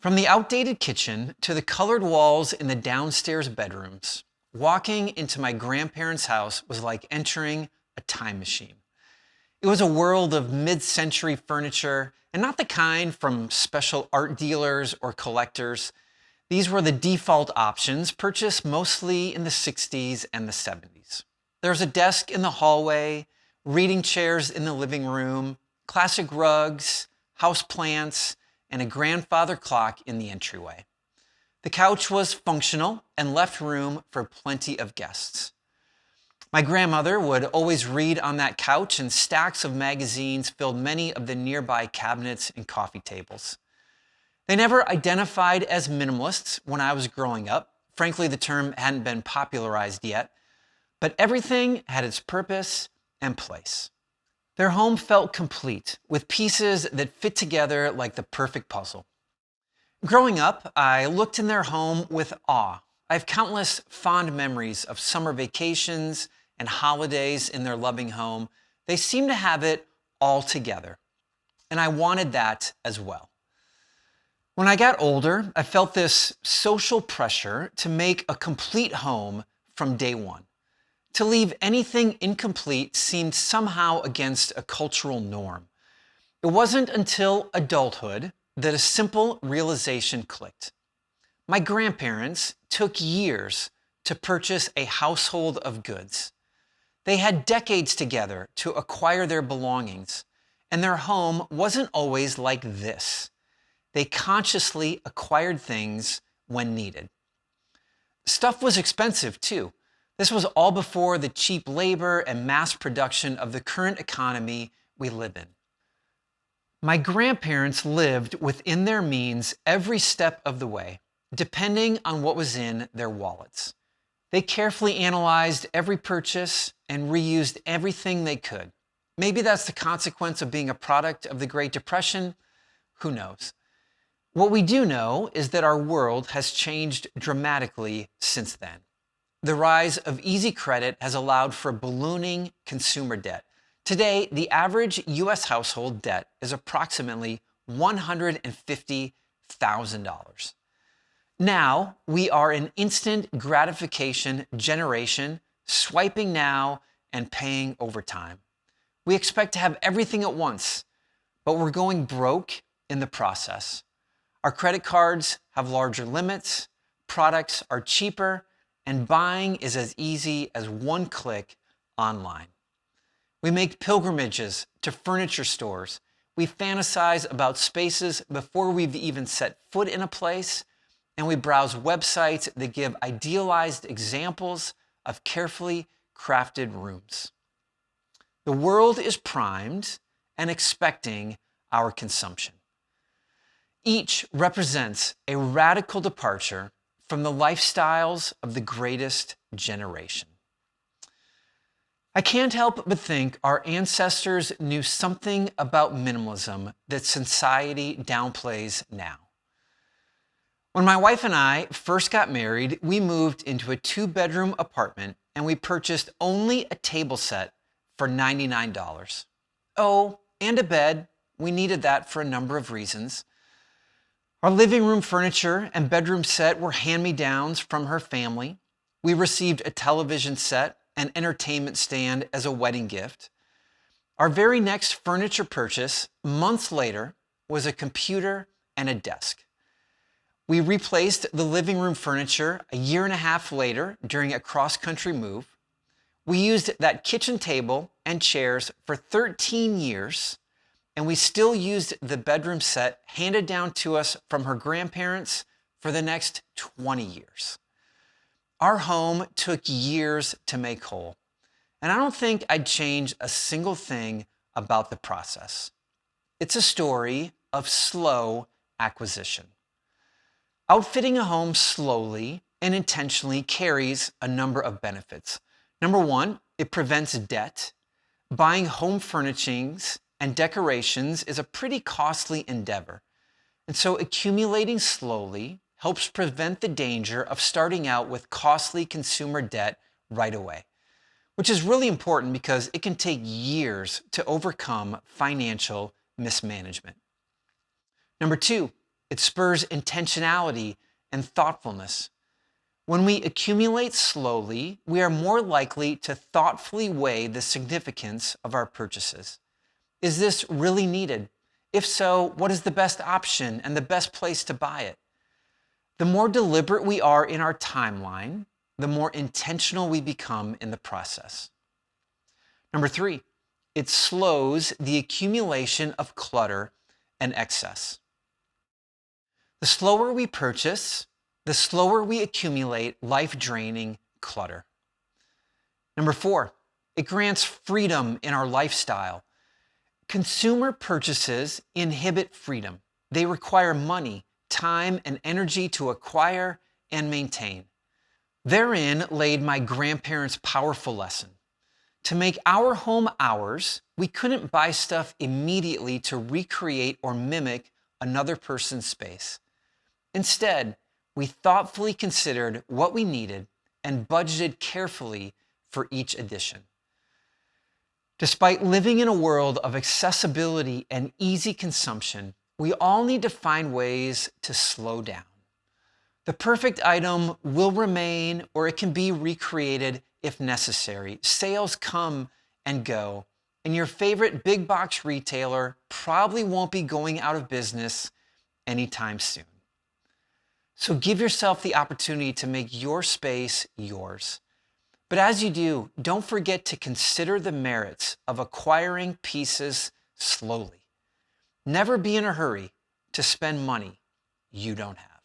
From the outdated kitchen to the colored walls in the downstairs bedrooms, walking into my grandparents' house was like entering a time machine. It was a world of mid-century furniture, and not the kind from special art dealers or collectors. These were the default options, purchased mostly in the 60s and the 70s. There was a desk in the hallway, reading chairs in the living room, classic rugs, houseplants, and a grandfather clock in the entryway. The couch was functional and left room for plenty of guests. My grandmother would always read on that couch, and stacks of magazines filled many of the nearby cabinets and coffee tables. They never identified as minimalists when I was growing up. Frankly, the term hadn't been popularized yet, but everything had its purpose and place. Their home felt complete, with pieces that fit together like the perfect puzzle. Growing up, I looked in their home with awe. I have countless fond memories of summer vacations and holidays in their loving home. They seemed to have it all together, and I wanted that as well. When I got older, I felt this social pressure to make a complete home from day one. To leave anything incomplete seemed somehow against a cultural norm. It wasn't until adulthood that a simple realization clicked. My grandparents took years to purchase a household of goods. They had decades together to acquire their belongings, and their home wasn't always like this. They consciously acquired things when needed. Stuff was expensive too. This was all before the cheap labor and mass production of the current economy we live in. My grandparents lived within their means every step of the way, depending on what was in their wallets. They carefully analyzed every purchase and reused everything they could. Maybe that's the consequence of being a product of the Great Depression. Who knows? What we do know is that our world has changed dramatically since then. The rise of easy credit has allowed for ballooning consumer debt. Today, the average U.S. household debt is approximately $150,000. Now, we are an instant gratification generation, swiping now and paying over time. We expect to have everything at once, but we're going broke in the process. Our credit cards have larger limits, products are cheaper, and buying is as easy as one click online. We make pilgrimages to furniture stores. We fantasize about spaces before we've even set foot in a place, and we browse websites that give idealized examples of carefully crafted rooms. The world is primed and expecting our consumption. Each represents a radical departure from the lifestyles of the greatest generation. I can't help but think our ancestors knew something about minimalism that society downplays now. When my wife and I first got married, we moved into a 2-bedroom apartment and we purchased only a table set for $99. Oh, and a bed. We needed that for a number of reasons. Our living room furniture and bedroom set were hand-me-downs from her family. We received a television set and entertainment stand as a wedding gift. Our very next furniture purchase, months later, was a computer and a desk. We replaced the living room furniture a year and a half later during a cross-country move. We used that kitchen table and chairs for 13 years, and we still used the bedroom set handed down to us from her grandparents for the next 20 years. Our home took years to make whole, and I don't think I'd change a single thing about the process. It's a story of slow acquisition. Outfitting a home slowly and intentionally carries a number of benefits. Number one, it prevents debt. Buying home furnishings and decorations is a pretty costly endeavor. And so accumulating slowly helps prevent the danger of starting out with costly consumer debt right away, which is really important because it can take years to overcome financial mismanagement. Number two, It spurs intentionality and thoughtfulness. When we accumulate slowly, we are more likely to thoughtfully weigh the significance of our purchases. Is this really needed? If so, what is the best option and the best place to buy it? The more deliberate we are in our timeline, the more intentional we become in the process. Number 3, it slows the accumulation of clutter and excess. The slower we purchase, the slower we accumulate life-draining clutter. Number 4, it grants freedom in our lifestyle. Consumer purchases inhibit freedom. They require money, time, and energy to acquire and maintain. Therein laid my grandparents' powerful lesson. To make our home ours, we couldn't buy stuff immediately to recreate or mimic another person's space. Instead, we thoughtfully considered what we needed and budgeted carefully for each addition. Despite living in a world of accessibility and easy consumption, we all need to find ways to slow down. The perfect item will remain, or it can be recreated if necessary. Sales come and go, and your favorite big box retailer probably won't be going out of business anytime soon. So give yourself the opportunity to make your space yours. But as you do, don't forget to consider the merits of acquiring pieces slowly. Never be in a hurry to spend money you don't have.